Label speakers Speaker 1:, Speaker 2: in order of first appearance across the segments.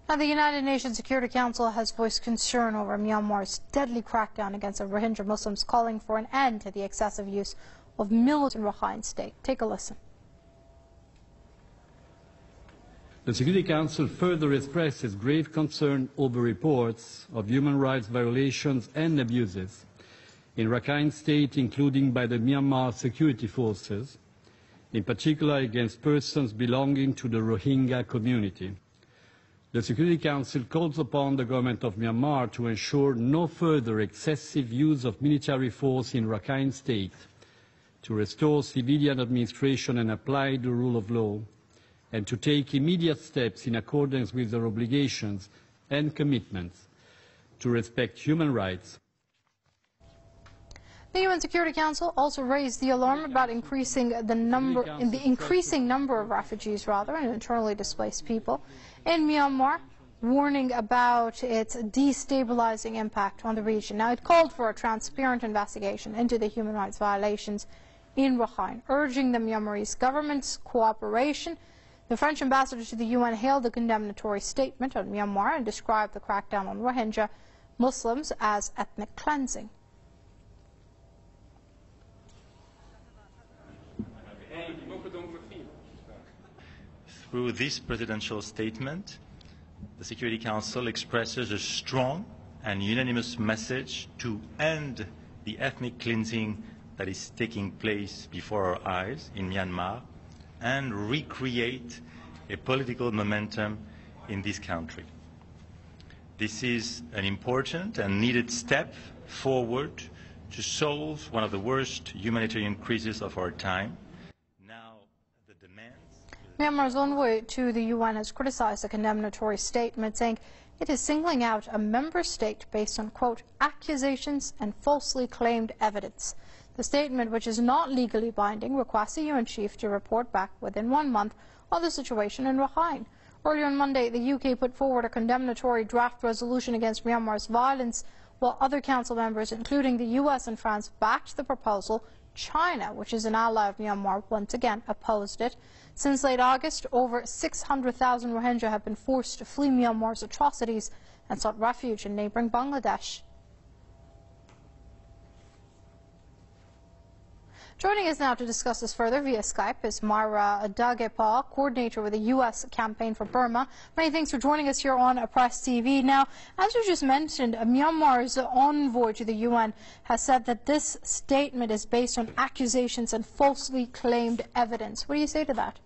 Speaker 1: Now, the United Nations Security Council has voiced concern over Myanmar's deadly crackdown against the Rohingya Muslims, calling for an end to the excessive use of military in Rakhine State. Take a listen.
Speaker 2: The Security Council further expresses grave concern over reports of human rights violations and abuses in Rakhine State, including by the Myanmar security forces, in particular against persons belonging to the Rohingya community. The Security Council calls upon the government of Myanmar to ensure no further excessive use of military force in Rakhine State, to restore civilian administration and apply the rule of law, and to take immediate steps in accordance with their obligations and commitments to respect human rights.
Speaker 1: The UN Security Council also raised the alarm about the increasing number of refugees and internally displaced people in Myanmar, warning about its destabilizing impact on the region. Now, it called for a transparent investigation into the human rights violations in Rakhine, urging the Myanmarese government's cooperation. The French ambassador to the UN hailed the condemnatory statement on Myanmar and described the crackdown on Rohingya Muslims as ethnic cleansing.
Speaker 3: Through this presidential statement, the Security Council expresses a strong and unanimous message to end the ethnic cleansing that is taking place before our eyes in Myanmar and recreate a political momentum in this country. This is an important and needed step forward to solve one of the worst humanitarian crises of our time.
Speaker 1: Myanmar's envoy to the UN has criticized the condemnatory statement, saying it is singling out a member state based on, quote, accusations and falsely claimed evidence. The statement, which is not legally binding, requests the UN chief to report back within 1 month on the situation in Rakhine. Earlier on Monday, the UK put forward a condemnatory draft resolution against Myanmar's violence, while other council members, including the US and France, backed the proposal. China, which is an ally of Myanmar, once again opposed it. Since late August, over 600,000 Rohingya have been forced to flee Myanmar's atrocities and sought refuge in neighboring Bangladesh. Joining us now to discuss this further via Skype is Myra Dagepa, coordinator with the U.S. campaign for Burma. Many thanks for joining us here on Press TV. Now, as you just mentioned, Myanmar's envoy to the UN has said that this statement is based on accusations and falsely claimed evidence. What do you say to that?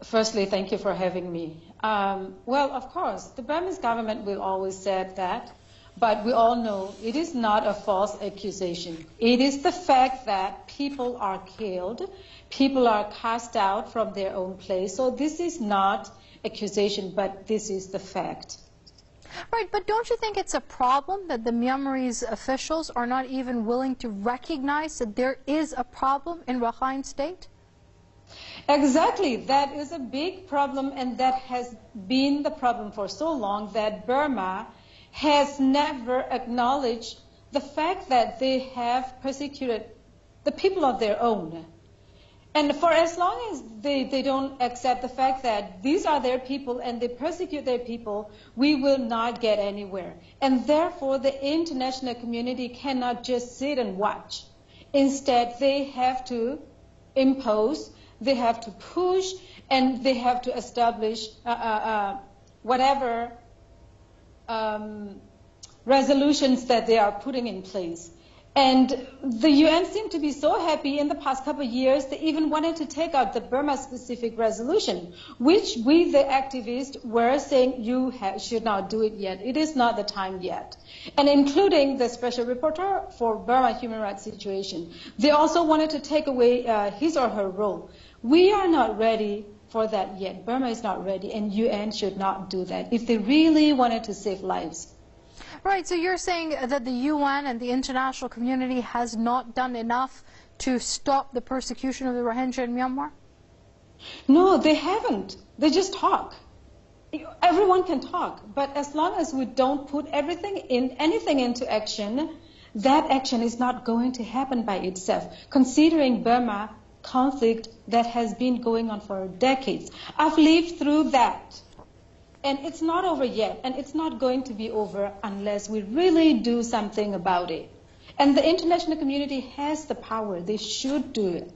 Speaker 4: Firstly, thank you for having me. Well, of course, the Burmese government will always say that. But we all know it is not a false accusation. It is the fact that people are killed, people are cast out from their own place. So this is not accusation, but this is the fact.
Speaker 1: Right, but don't you think it's a problem that the Myanmarese officials are not even willing to recognize that there is a problem in Rakhine State?
Speaker 4: Exactly. That is a big problem, and that has been the problem for so long that Burma has never acknowledged the fact that they have persecuted the people of their own. And for as long as they don't accept the fact that these are their people and they persecute their people, we will not get anywhere. And therefore, the international community cannot just sit and watch. Instead, they have to impose, they have to push, and they have to establish whatever resolutions that they are putting in place. And the UN seemed to be so happy in the past couple of years, they even wanted to take out the Burma-specific resolution, which we, the activists, were saying you should not do it yet. It is not the time yet. And including the Special Rapporteur for Burma human rights situation. They also wanted to take away his or her role. We are not ready for that yet. Burma is not ready, and UN should not do that if they really wanted to save lives.
Speaker 1: Right, so you're saying that the UN and the international community has not done enough to stop the persecution of the Rohingya in Myanmar?
Speaker 4: No, they haven't. They just talk. Everyone can talk, but as long as we don't put anything into action, that action is not going to happen by itself, considering Burma conflict that has been going on for decades. I've lived through that. And it's not over yet, and it's not going to be over unless we really do something about it. And the international community has the power. They should do it.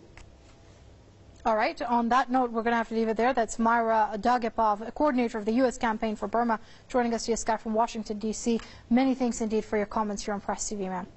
Speaker 1: All right. On that note, we're going to have to leave it there. That's Myra Dagipov, coordinator of the U.S. campaign for Burma, joining us via Skype from Washington, D.C. Many thanks indeed for your comments here on Press TV, ma'am.